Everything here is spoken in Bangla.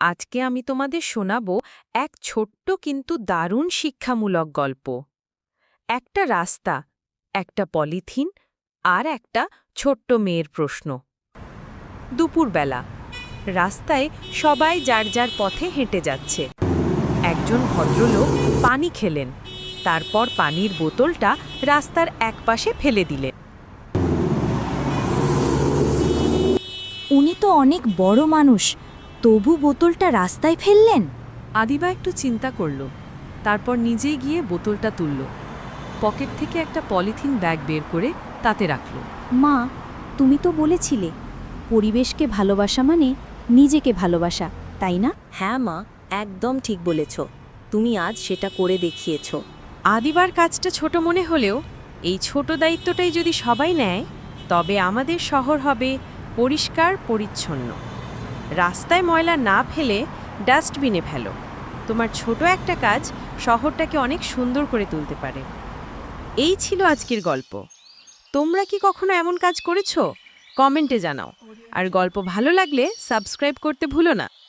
আজকে আমি তোমাদের শোনাবো এক ছোট্ট কিন্তু দারুণ শিক্ষামূলক গল্প। একটা রাস্তা, একটা পলিথিন আর একটা ছোট্ট মেয়ের প্রশ্ন। দুপুরবেলা রাস্তায় সবাই যার যার পথে হেঁটে যাচ্ছে। একজন ভদ্রলোক পানি খেলেন, তারপর পানির বোতলটা রাস্তার একপাশে ফেলে দিলেন। উনি তো অনেক বড় মানুষ, তবু বোতলটা রাস্তায় ফেললেন। আদিবা একটু চিন্তা করল, তারপর নিজেই গিয়ে বোতলটা তুলল। পকেট থেকে একটা পলিথিন ব্যাগ বের করে তাতে রাখল। মা, তুমি তো বলেছিলে পরিবেশকে ভালোবাসা মানে নিজেকে ভালোবাসা, তাই না? হ্যাঁ মা, একদম ঠিক বলেছ। তুমি আজ সেটা করে দেখিয়েছ। আদিবার কাজটা ছোট মনে হলেও এই ছোট দায়িত্বটাই যদি সবাই নেয়, তবে আমাদের শহর হবে পরিষ্কার পরিচ্ছন্ন। রাস্তায় ময়লা না ফেলে ডাস্টবিনে ফেলো। তোমার ছোট একটা কাজ শহরটাকে অনেক সুন্দর করে তুলতে পারে। এই ছিল আজকের গল্প। তোমরা কি কখনো এমন কাজ করেছো? কমেন্টে জানাও। আর গল্প ভালো লাগলে সাবস্ক্রাইব করতে ভুলো না।